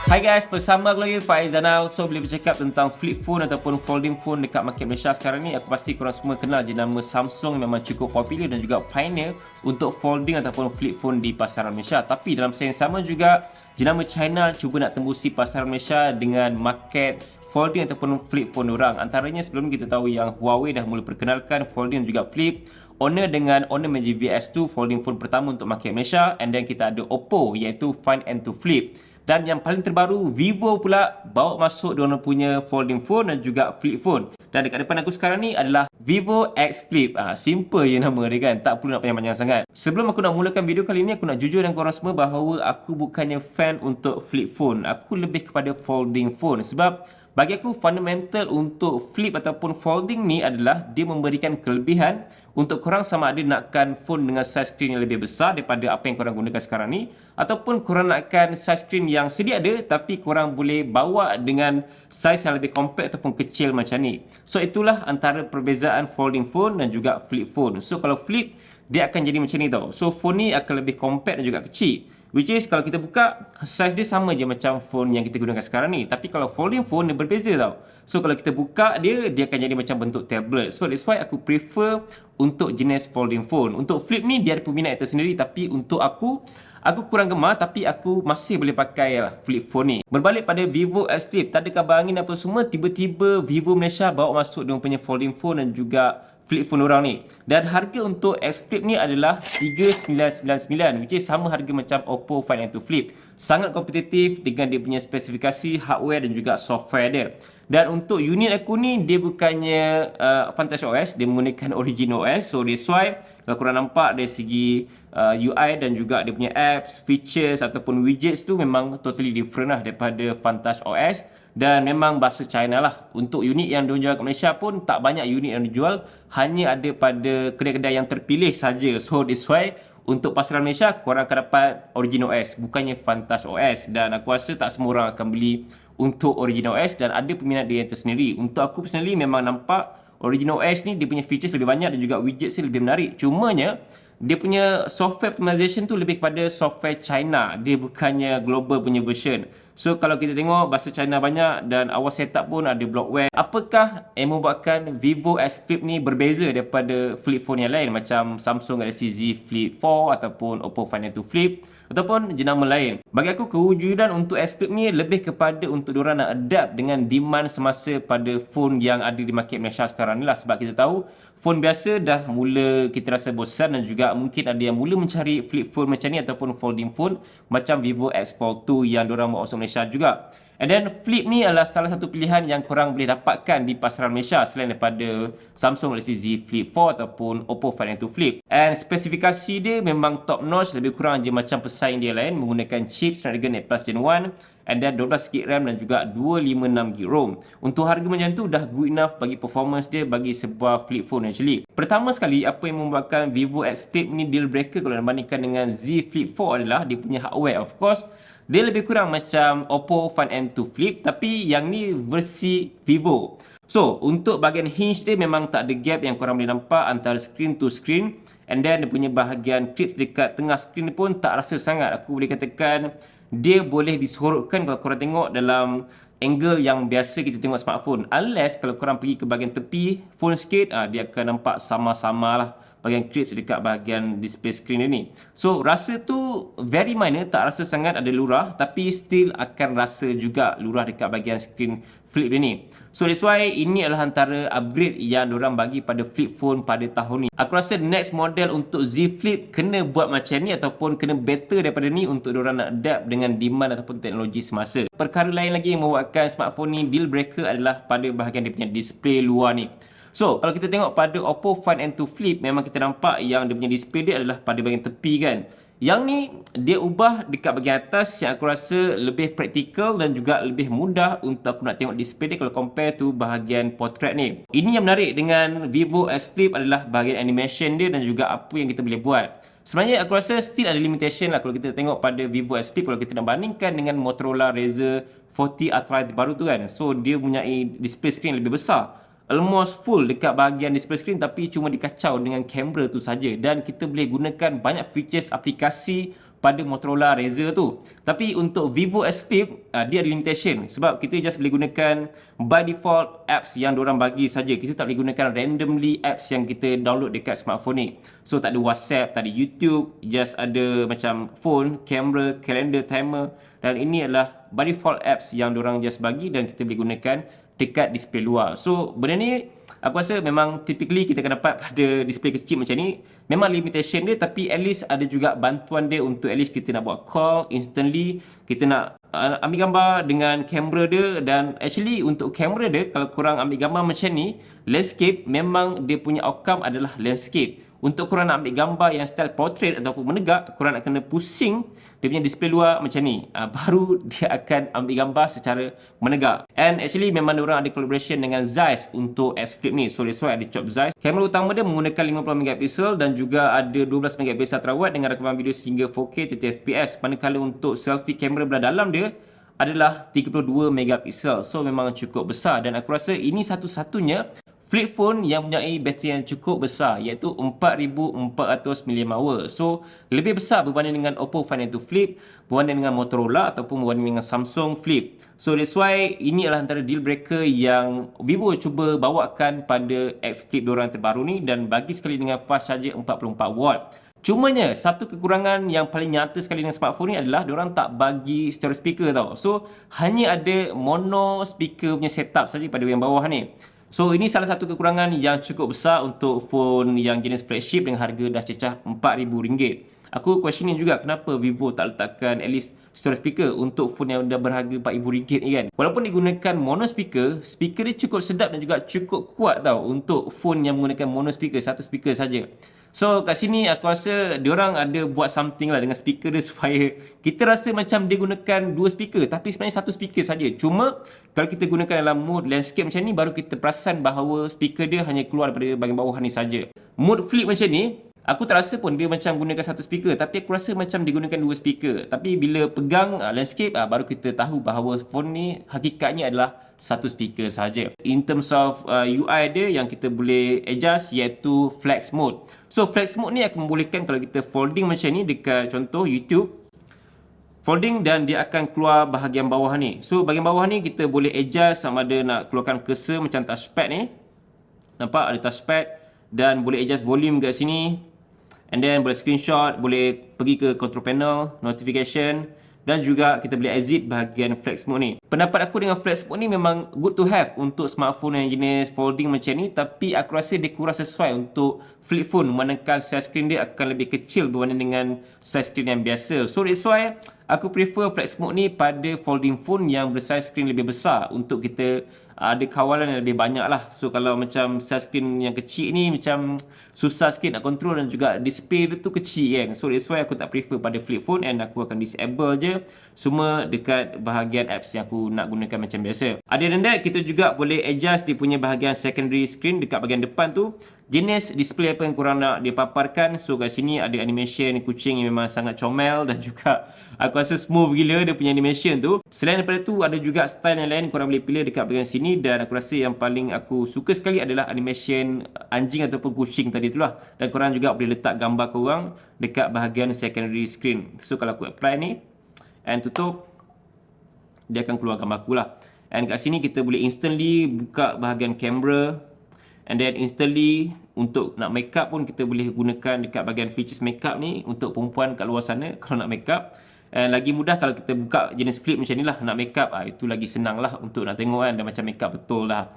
Hai guys, bersama aku lagi Faiz Zanal. So, bila bercakap tentang flip phone ataupun folding phone dekat market Malaysia sekarang ni, aku pasti korang semua kenal jenama Samsung memang cukup popular dan juga pioneer untuk folding ataupun flip phone di pasaran Malaysia. Tapi dalam masa yang sama juga, jenama China cuba nak tembusi pasaran Malaysia dengan market folding ataupun flip phone orang. Antaranya sebelum ni kita tahu yang Huawei dah mula perkenalkan folding dan juga flip. Honor dengan Honor Magic VS2 folding phone pertama untuk market Malaysia, and then kita ada Oppo iaitu Find and to Flip. Dan yang paling terbaru, Vivo pula bawa masuk diorang punya folding phone dan juga flip phone. Dan dekat depan aku sekarang ni adalah Vivo X Flip. Simple je nama dia kan, tak perlu nak panjang-panjang sangat. Sebelum aku nak mulakan video kali ni, aku nak jujur dengan korang semua bahawa aku bukannya fan untuk flip phone. Aku lebih kepada folding phone sebab bagi aku fundamental untuk flip ataupun folding ni adalah dia memberikan kelebihan untuk korang sama ada nakkan phone dengan size screen yang lebih besar daripada apa yang korang gunakan sekarang ni, ataupun korang nakkan size screen yang sedia ada tapi korang boleh bawa dengan size yang lebih compact ataupun kecil macam ni. So itulah antara perbezaan folding phone dan juga flip phone. So kalau flip, dia akan jadi macam ni tau. So phone ni akan lebih compact dan juga kecil. Which is kalau kita buka, size dia sama je macam phone yang kita gunakan sekarang ni. Tapi kalau folding phone dia berbeza tau. So kalau kita buka dia akan jadi macam bentuk tablet. So that's why aku prefer untuk jenis folding phone. Untuk flip ni dia ada peminat itu sendiri, tapi untuk aku kurang gemar, tapi aku masih boleh pakai lah flip phone ni. Berbalik pada Vivo X Flip, tak ada kabar angin apa semua, tiba-tiba Vivo Malaysia bawa masuk dia punya folding phone dan juga flip phone orang ni. Dan harga untuk X Flip ni adalah 3999, which is sama harga macam Oppo Find and to Flip. Sangat kompetitif dengan dia punya spesifikasi hardware dan juga software dia. Dan untuk unit aku ni, dia bukannya Vantage OS, dia menggunakan Origin OS. So that's why kalau korang nampak dari segi UI dan juga dia punya apps, features ataupun widgets tu memang totally different lah daripada Vantage OS. Dan memang bahasa China lah. Untuk unit yang dijual kat Malaysia pun tak banyak unit yang dijual, hanya ada pada kedai-kedai yang terpilih saja. So that's why untuk pasaran Malaysia korang akan dapat Origin OS, bukannya Vantage OS. Dan aku rasa tak semua orang akan beli untuk Origin OS dan ada peminat dia tersendiri. Untuk aku personally memang nampak Origin OS ni dia punya features lebih banyak dan juga widgets dia lebih menarik. Cumanya dia punya software optimization tu lebih kepada software China. Dia bukannya global punya version. So kalau kita tengok bahasa China banyak dan awal setup pun ada bloatware. Apakah yang membuatkan Vivo X Flip ni berbeza daripada flip phone yang lain macam Samsung Galaxy Z Flip 4 ataupun Oppo Find and to Flip ataupun jenama lain? Bagi aku kewujudan untuk X Flip ni lebih kepada untuk diorang nak adapt dengan demand semasa pada phone yang ada di market Malaysia sekarang ni lah. Sebab kita tahu phone biasa dah mula kita rasa bosan dan juga mungkin ada yang mula mencari flip phone macam ni ataupun folding phone macam Vivo X Fold 2 yang diorang bawa masuk Malaysia juga. And then flip ni adalah salah satu pilihan yang korang boleh dapatkan di pasaran Malaysia selain daripada Samsung Galaxy Z Flip 4 ataupun Oppo Find and to Flip. And spesifikasi dia memang top notch, lebih kurang je macam pesaing dia lain, menggunakan chip Snapdragon 8 Plus Gen 1 and then 12GB RAM dan juga 256GB ROM. Untuk harga macam tu dah good enough bagi performance dia bagi sebuah flip phone actually. Pertama sekali, apa yang membuatkan Vivo X Flip ni deal breaker kalau dibandingkan dengan Z Flip 4 adalah dia punya hardware. Of course, dia lebih kurang macam Oppo Find and to Flip, tapi yang ni versi Vivo. So, untuk bahagian hinge dia memang tak ada gap yang korang boleh nampak antara screen to screen. And then dia punya bahagian clip dekat tengah screen pun tak rasa sangat. Aku boleh katakan dia boleh disorotkan kalau korang tengok dalam angle yang biasa kita tengok smartphone. Unless kalau korang pergi ke bahagian tepi phone sikit, dia akan nampak sama-sama lah bahagian clips dekat bahagian display screen dia ni. So rasa tu very minor, tak rasa sangat ada lurah, tapi still akan rasa juga lurah dekat bahagian screen flip dia ni. So that's why ini adalah antara upgrade yang diorang bagi pada flip phone pada tahun ni. Aku rasa next model untuk Z Flip kena buat macam ni ataupun kena better daripada ni untuk diorang nak adapt dengan demand ataupun teknologi semasa. Perkara lain lagi yang membuatkan smartphone ni deal breaker adalah pada bahagian dia punya display luar ni. So, kalau kita tengok pada Oppo Find and to Flip, memang kita nampak yang dia punya display dia adalah pada bahagian tepi kan. Yang ni, dia ubah dekat bahagian atas yang aku rasa lebih praktikal dan juga lebih mudah untuk aku nak tengok display dia kalau compare tu bahagian portrait ni. Ini yang menarik dengan Vivo X Flip adalah bahagian animation dia dan juga apa yang kita boleh buat. Sebenarnya aku rasa still ada limitation lah kalau kita tengok pada Vivo X Flip kalau kita nak bandingkan dengan Motorola Razr 40 Ultra baru tu kan. So, dia punya display screen lebih besar. Almost full dekat bahagian display screen, tapi cuma dikacau dengan kamera tu saja dan kita boleh gunakan banyak features aplikasi pada Motorola Razr tu. Tapi untuk Vivo S Flip, dia ada limitation sebab kita just boleh gunakan by default apps yang diorang bagi saja. Kita tak boleh gunakan randomly apps yang kita download dekat smartphone ni. So tak ada WhatsApp, tak ada YouTube, just ada macam phone, kamera, calendar, timer, dan ini adalah by default apps yang diorang just bagi dan kita boleh gunakan dekat display luar. So benda ni aku rasa memang typically kita akan dapat pada display kecil macam ni. Memang limitation dia, tapi at least ada juga bantuan dia untuk at least kita nak buat call instantly, kita nak ambil gambar dengan kamera dia. Dan actually untuk kamera dia, kalau korang ambil gambar macam ni, landscape, memang dia punya outcome adalah landscape. Untuk korang nak ambil gambar yang style portrait ataupun menegak, korang nak kena pusing dia punya display luar macam ni, baru dia akan ambil gambar secara menegak. And actually memang diorang ada collaboration dengan Zeiss untuk S Flip ni, so that's why ada chop Zeiss. Kamera utama dia menggunakan 50 MP dan juga ada 12 MP ultrawide dengan rakaman video sehingga 4K 30fps. Manakala untuk selfie kamera belah dalam dia adalah 32 MP. So memang cukup besar, dan aku rasa ini satu-satunya flip phone yang mempunyai bateri yang cukup besar, iaitu 4400 mAh. So lebih besar berbanding dengan Oppo Find N2 Flip, berbanding dengan Motorola ataupun berbanding dengan Samsung Flip. So that's why ini adalah antara deal breaker yang Vivo cuba bawakan pada X Flip diorang terbaru ni, dan bagi sekali dengan fast charger 44W. Cumanya satu kekurangan yang paling nyata sekali dengan smartphone ni adalah diorang tak bagi stereo speaker tau. So hanya ada mono speaker punya setup saja pada yang bawah ni. So ini salah satu kekurangan yang cukup besar untuk phone yang jenis flagship dengan harga dah cecah RM4,000. Aku questioning juga kenapa Vivo tak letakkan at least stereo speaker untuk phone yang dah berharga RM4,000 ni kan. Walaupun digunakan mono speaker, speaker dia cukup sedap dan juga cukup kuat tau untuk phone yang menggunakan mono speaker, satu speaker saja. So kat sini aku rasa diorang ada buat something lah dengan speaker dia supaya kita rasa macam dia gunakan dua speaker, tapi sebenarnya satu speaker saja. Cuma kalau kita gunakan dalam mode landscape macam ni, baru kita perasan bahawa speaker dia hanya keluar daripada bahagian bawah ni saja. Mode flip macam ni, aku tak rasa pun dia macam gunakan satu speaker, tapi aku rasa macam dia gunakan dua speaker. Tapi bila pegang landscape, baru kita tahu bahawa phone ni hakikatnya adalah satu speaker saja. In terms of UI dia yang kita boleh adjust, iaitu flex mode. So flex mode ni akan membolehkan kalau kita folding macam ni dekat contoh YouTube, folding, dan dia akan keluar bahagian bawah ni. So bahagian bawah ni kita boleh adjust sama ada nak keluarkan cursor macam touchpad ni. Nampak ada touchpad, dan boleh adjust volume kat sini. And then boleh screenshot, boleh pergi ke control panel, notification, dan juga kita boleh exit bahagian flex mode ni. Pendapat aku dengan flex mode ni memang good to have untuk smartphone yang jenis folding macam ni, tapi aku rasa dia kurang sesuai untuk flip phone, manakala size screen dia akan lebih kecil berbanding dengan size screen yang biasa. So that's why aku prefer flex mode ni pada folding phone yang bersaiz screen lebih besar, untuk kita ada kawalan yang lebih banyak lah. So kalau macam size screen yang kecil ni macam susah sikit nak control, dan juga display dia tu kecil kan. So that's why aku tak prefer pada flip phone, and aku akan disable je semua dekat bahagian apps yang aku nak gunakan macam biasa. Other than that, kita juga boleh adjust dia punya bahagian secondary screen dekat bahagian depan tu, jenis display apa yang korang nak dia paparkan. So kat sini ada animation kucing yang memang sangat comel, dan juga aku rasa smooth gila dia punya animation tu. Selain daripada tu, ada juga style yang lain korang boleh pilih dekat bahagian sini, dan aku rasa yang paling aku suka sekali adalah animation anjing ataupun kucing tadi tu lah. Dan korang juga boleh letak gambar korang dekat bahagian secondary screen. So kalau aku apply ni and tutup, dia akan keluar gambar aku lah. And kat sini kita boleh instantly buka bahagian kamera, and then instantly untuk nak makeup pun kita boleh gunakan dekat bahagian features makeup ni untuk perempuan kat luar sana kalau nak makeup. And lagi mudah kalau kita buka jenis flip macam ni lah, nak makeup, itu lagi senang lah untuk nak tengok kan, dah macam makeup betul lah.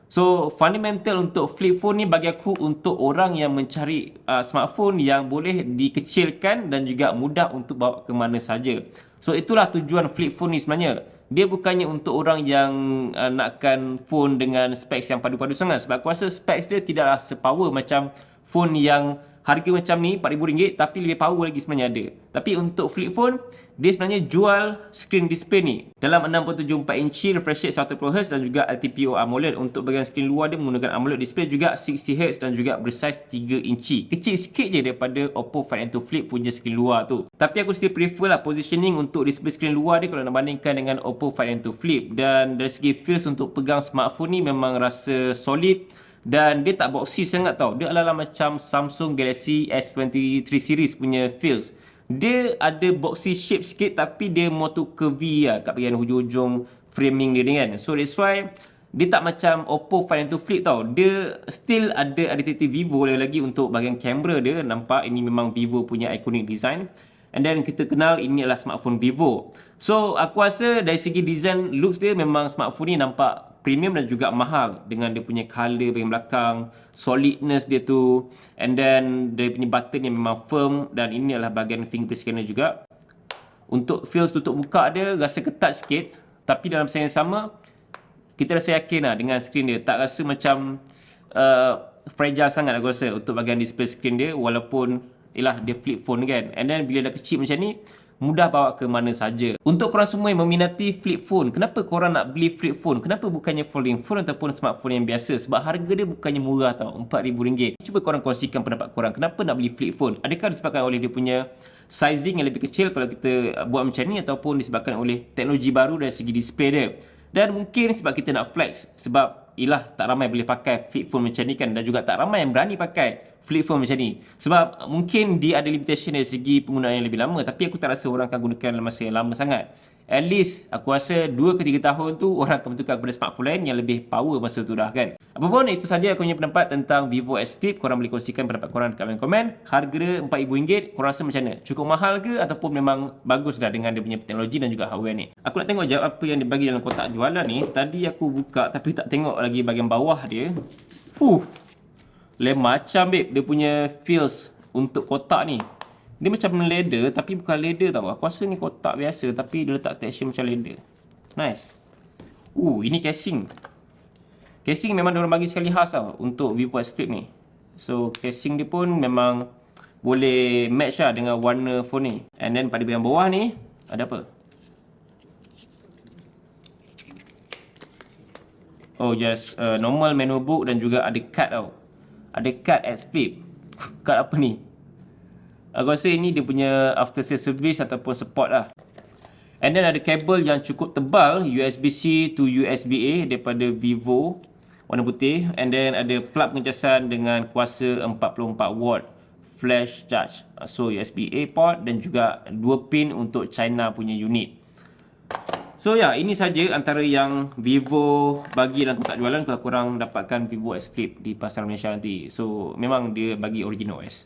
So fundamental untuk flip phone ni bagi aku untuk orang yang mencari smartphone yang boleh dikecilkan dan juga mudah untuk bawa ke mana saja. So itulah tujuan flip phone ni sebenarnya. Dia bukannya untuk orang yang nakkan phone dengan specs yang padu-padu sangat, sebab aku rasa specs dia tidaklah sepower macam phone yang harga macam ni RM4,000 tapi lebih power lagi sebenarnya ada. Tapi untuk flip phone, dia sebenarnya jual screen display ni dalam 6.74 inci, refresh rate 120Hz dan juga LTPO AMOLED. Untuk bahagian skrin luar dia menggunakan AMOLED display juga 60Hz dan juga bersaiz 3 inci. Kecil sikit je daripada Oppo Find N2 Flip punya skrin luar tu. Tapi aku still prefer lah positioning untuk display skrin luar dia kalau nak bandingkan dengan Oppo Find N2 Flip. Dan dari segi feels untuk pegang smartphone ni memang rasa solid. Dan dia tak boxy sangat tau. Dia adalah macam Samsung Galaxy S23 series punya feels. Dia ada boxy shape sikit tapi dia more to curvy lah kat bahagian hujung-hujung framing dia ni kan. So that's why dia tak macam Oppo Find N2 Flip tau. Dia still ada identiti Vivo lagi untuk bahagian kamera dia. Nampak ini memang Vivo punya iconic design. And then kita kenal ini adalah smartphone Vivo. So aku rasa dari segi design looks dia memang smartphone ni nampak premium dan juga mahal. Dengan dia punya color bahagian belakang, solidness dia tu. And then dia punya button yang memang firm. Dan ini adalah bahagian fingerprint scanner juga. Untuk feels tutup buka dia rasa ketat sikit. Tapi dalam masa yang sama, kita rasa yakin lah dengan skrin dia. Tak rasa macam fragile sangat aku rasa untuk bahagian display skrin dia. Walaupun ialah dia flip phone kan. And then bila dah kecil macam ni, mudah bawa ke mana saja. Untuk korang semua yang meminati flip phone, kenapa korang nak beli flip phone? Kenapa bukannya folding phone ataupun smartphone yang biasa? Sebab harga dia bukannya murah tau, RM4,000. Cuba korang kongsikan pendapat korang, kenapa nak beli flip phone? Adakah disebabkan oleh dia punya sizing yang lebih kecil kalau kita buat macam ni, ataupun disebabkan oleh teknologi baru dari segi display dia? Dan mungkin sebab kita nak flex, sebab tak ramai boleh pakai flip phone macam ni kan, dan juga tak ramai yang berani pakai flip phone macam ni. Sebab mungkin dia ada limitation dari segi penggunaan yang lebih lama, tapi aku tak rasa orang akan gunakan dalam masa yang lama sangat. At least aku rasa 2 ke 3 tahun tu orang akan bertukar kepada smartphone lain yang lebih power masa tu dah kan. Apapun itu saja aku punya pendapat tentang Vivo S Flip. Korang boleh kongsikan pendapat korang dekat komen. Harga dia RM4,000. Korang rasa macam mana? Cukup mahal ke ataupun memang bagus dah dengan dia punya teknologi dan juga hardware ni? Aku nak tengok jawab apa yang dia bagi dalam kotak jualan ni. Tadi aku buka tapi tak tengok lagi bahagian bawah dia. Lain macam babe dia punya feels untuk kotak ni. Dia macam leather tapi bukan leather tau. Aku rasa ni kotak biasa tapi dia letak texture macam leather. Nice. Ini casing. Casing memang diorang bagi sekali khas tau untuk Vivo S Flip ni. So casing dia pun memang boleh match lah dengan warna phone ni. And then pada bahagian bawah ni ada apa? Just normal menu book dan juga ada card tau. Ada card S Flip. Card apa ni? Aku rasa ini dia punya after sales service ataupun support lah. And then ada kabel yang cukup tebal, USB-C to USB-A daripada Vivo, warna putih. And then ada plug pengecasan dengan kuasa 44 watt flash charge. So USB-A port dan juga 2 pin untuk China punya unit. So ini saja antara yang Vivo bagi dalam kotak jualan kalau korang dapatkan Vivo S Flip di pasaran Malaysia nanti. So memang dia bagi original OS.